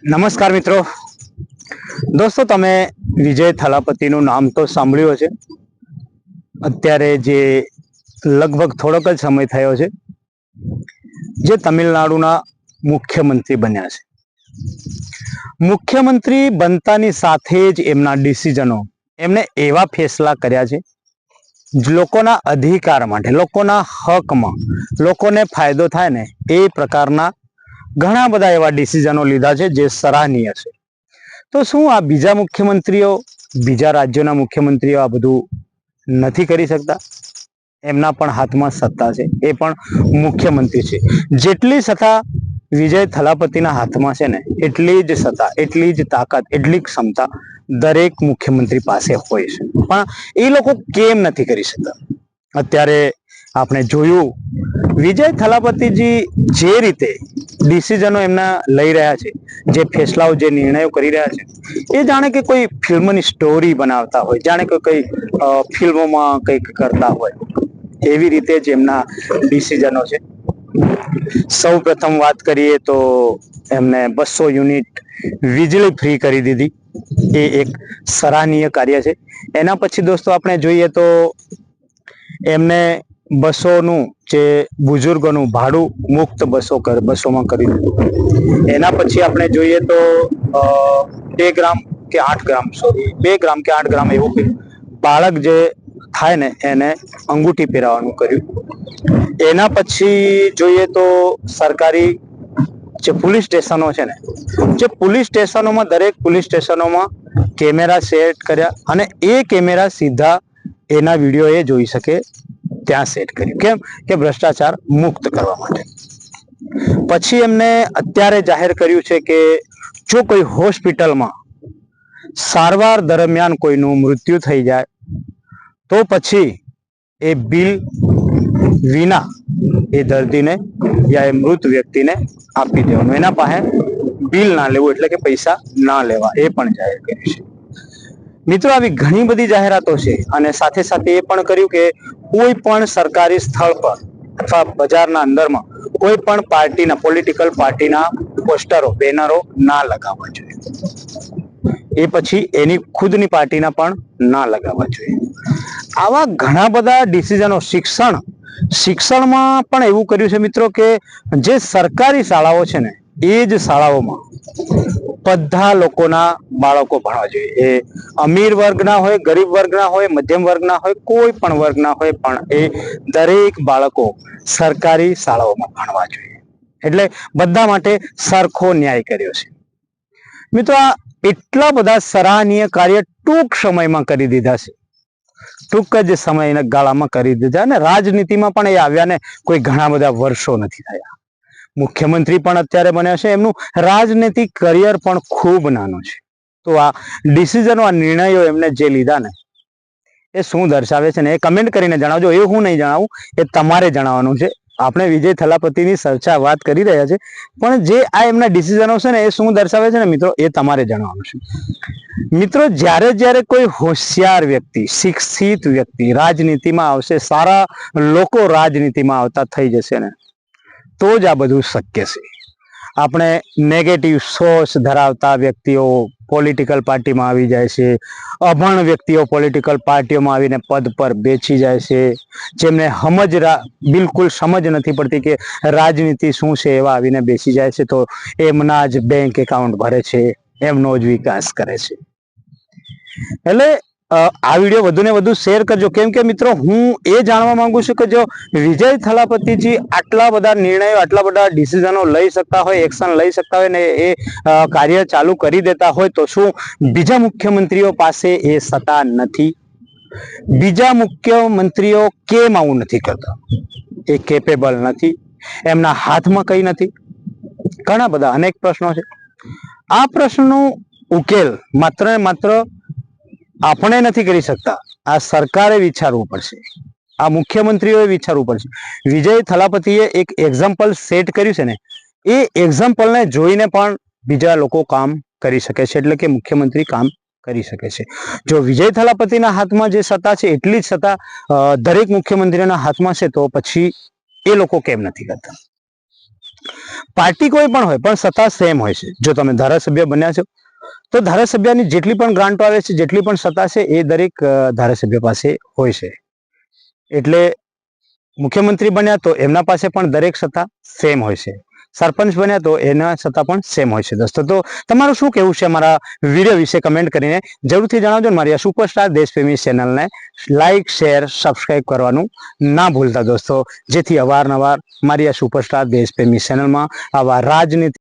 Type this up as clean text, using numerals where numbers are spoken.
નમસ્કાર મિત્રો દોસ્તો, તમે વિજય થલાપતિનું નામ તો સાંભળ્યું હશે। અત્યારે જે લગભગ થોડોક જ સમય થયો છે જે તમિલનાડુના મુખ્યમંત્રી બન્યા છે। મુખ્યમંત્રી બનતાની સાથે જ એમના ડિસિઝનો, એમને એવા ફેસલા કર્યા છે લોકોના અધિકાર માટે, લોકોના હકમાં, લોકોને ફાયદો થાય ને એ પ્રકારના ઘણા બધા એવા ડિસિઝનો લીધા છે જે સરાહનીય છે। તો શું આ બીજા મુખ્યમંત્રીઓ, બીજા રાજ્યોના મુખ્યમંત્રીઓ આ બધું નથી કરી શકતા? એમના પણ હાથમાં સત્તા છે, એ પણ મુખ્યમંત્રી છે। જેટલી સત્તા વિજય થલાપતિના હાથમાં છે ને, એટલી જ સત્તા, એટલી જ તાકાત, એટલી જ ક્ષમતા દરેક મુખ્યમંત્રી પાસે હોય છે, પણ એ લોકો કેમ નથી કરી શકતા? અત્યારે આપણે જોયું વિજય થલાપતિજી જે રીતે ડિસિઝનો એમના લઈ રહ્યા છે, જે ફેસલાઓ, જે નિર્ણયો કરી રહ્યા છે, એ જાણે કે કોઈ ફિલ્મની સ્ટોરી બનાવતા હોય, જાણે કે કોઈ ફિલ્મોમાં કંઈક કરતા હોય, એવી રીતે જ એમના ડિસિઝનો છે। સૌ પ્રથમ વાત કરીએ તો એમને 200 યુનિટ વીજળી ફ્રી કરી દીધી, એ એક સરાહનીય કાર્ય છે। એના પછી દોસ્તો આપણે જોઈએ તો એમને બસોનું, જે બુઝુર્ગોનું ભાડું મુક્ત બસોમાં કરી દીધું। એના પછી આપણે જોઈએ તો 2 ગ્રામ કે 8 ગ્રામ, સોરી 2 ગ્રામ કે 8 ગ્રામ એવું કે બાળક જે થાય ને એને અંગૂઠી પહેરાવાનું કર્યું। એના પછી જોઈએ તો સરકારી જે પોલીસ સ્ટેશનો છે ને, જે પોલીસ સ્ટેશનોમાં, દરેક પોલીસ સ્ટેશનોમાં કેમેરા સેટ કર્યા, અને એ કેમેરા સીધા એના વિડીયો એ જોઈ શકે ત્યાં સેટ કર્યું। કેમ કે ભ્રષ્ટાચાર મુક્ત કરવા માટે। પછી એમને અત્યારે જાહેર કર્યું છે કે જો કોઈ હોસ્પિટલમાં સારવાર દરમિયાન કોઈનું મૃત્યુ થઈ જાય તો પછી એ બિલ વિના એ દર્દીને યા એ મૃત વ્યક્તિને આપી દેવાનું, એના પાસે બિલ ના લેવું, એટલે કે પૈસા ના લેવા, એ પણ જાહેર કર્યું છે। મિત્રો, આવી ઘણી બધી જાહેરાતો છે, અને સાથે સાથે એ પણ કર્યું કે કોઈ પણ સરકારી સ્થળ પર અથવા બજારના અંદરમાં કોઈ પણ પાર્ટીના, પોલિટિકલ પાર્ટીના પોસ્ટરો, બેનરો ના લગાવવા જોઈએ। એ પછી એની ખુદની પાર્ટીના પણ ના લગાવવા જોઈએ। આવા ઘણા બધા ડિસિઝનો। શિક્ષણમાં પણ એવું કર્યું છે મિત્રો કે જે સરકારી શાળાઓ છે ને, એ જ શાળાઓમાં બધા લોકોના બાળકો ભણવા જોઈએ। એ અમીર વર્ગના હોય, ગરીબ વર્ગના હોય, મધ્યમ વર્ગના હોય, કોઈ પણ વર્ગના હોય, પણ એ દરેક બાળકો સરકારી શાળાઓમાં ભણવા જોઈએ। એટલે બધા માટે સરખો ન્યાય કર્યો છે। મિત્રો, આ એટલા બધા સરાહનીય કાર્ય ટૂંક સમયમાં કરી દીધા છે, ટૂંક જ સમયના ગાળામાં કરી દીધા, અને રાજનીતિમાં પણ એ આવ્યા ને કોઈ ઘણા બધા વર્ષો નથી થયા। મુખ્યમંત્રી પણ અત્યારે બન્યા છે, એમનું રાજનૈતિક કરિયર પણ ખૂબ નાનું છે। તો આ ડિસિઝનો, આ નિર્ણયો એમને જે લીધા ને, એ શું દર્શાવે છે ને, એ કમેન્ટ કરીને જણાવજો। એ હું નહીં જણાવું, એ તમારે જણાવવાનું છે। આપણે વિજય થલાપતિની ચર્ચા, વાત કરી રહ્યા છે, પણ જે આ એમના ડિસિઝનો છે ને, એ શું દર્શાવે છે ને મિત્રો, એ તમારે જણાવવાનું છે। મિત્રો, જ્યારે કોઈ હોશિયાર વ્યક્તિ, શિક્ષિત વ્યક્તિ રાજનીતિમાં આવશે, સારા લોકો રાજનીતિમાં આવતા થઈ જશે ને, તો જ આ બધું શક્ય છે। આપણે નેગેટિવ સોચ ધરાવતા વ્યક્તિઓ પોલિટિકલ પાર્ટીમાં આવી જાય છે, અભણ વ્યક્તિઓ પોલિટિકલ પાર્ટીઓમાં આવીને પદ પર બેસી જાય છે, જેમને બિલકુલ સમજ નથી પડતી કે રાજનીતિ શું છે, એવા આવીને બેસી જાય છે, તો એમના જ બેંક એકાઉન્ટ ભરે છે, એમનો જ વિકાસ કરે છે। એટલે આ વિડીયો વધુ ને વધુ શેર કરજો, કેમ કે મિત્રો, હું એ જાણવા માંગુ છું કે જો વિજય થલાપતિજી આટલા બધા નિર્ણયો, આટલા બધા ડિસિઝનો લઈ શકતા હોય, એક્શન લઈ શકતા હોય ને એ કાર્ય ચાલુ કરી દેતા હોય, તો શું બીજા મુખ્યમંત્રીઓ પાસે એ સત્તા નથી? બીજા મુખ્યમંત્રીઓ કેમ આવું નથી કરતા? એ કેપેબલ નથી? એમના હાથમાં કઈ નથી? ઘણા બધા અનેક પ્રશ્નો છે। આ પ્રશ્નનો ઉકેલ માત્ર ને માત્ર આપણે નથી કરી શકતા, આ સરકારે વિચારવું પડશે, આ મુખ્યમંત્રીઓએ વિચારવું પડશે। વિજય થલાપતિએ એક એક્ઝામ્પલ સેટ કર્યું છે ને, એ એક્ઝામ્પલને જોઈને પણ બીજા લોકો કામ કરી શકે છે, એટલે કે મુખ્યમંત્રી કામ કરી શકે છે। જો વિજય થલાપતિના હાથમાં જે સત્તા છે, એટલી જ સત્તા દરેક મુખ્યમંત્રીના હાથમાં છે, તો પછી એ લોકો કેમ નથી કરતા? પાર્ટી કોઈ પણ હોય પણ સત્તા સેમ હોય છે. જો તમે ધારાસભ્ય બન્યા છો તો ધારાસભ્યની જેટલી પણ ગ્રાન્ટો આવે છે, જેટલી પણ સત્તા છે, એ દરેક ધારાસભ્ય પાસે હોય છે. એટલે મુખ્યમંત્રી બન્યા તો એમના પાસે પણ દરેક સત્તા સેમ હોય છે. સરપંચ બન્યા તો એના સત્તા પણ સેમ હોય છે. દોસ્તો, તો તમારું શું કહેવું છે મારા વિડીયો વિશે કમેન્ટ કરીને જરૂરથી જણાવજો. મારી આ સુપરસ્ટાર દેશપ્રેમી ચેનલને લાઇક, શેર, સબસ્ક્રાઇબ કરવાનું ના ભૂલતા દોસ્તો, જેથી અવારનવાર મારી આ સુપરસ્ટાર દેશપ્રેમી ચેનલમાં આવા રાજનીતિ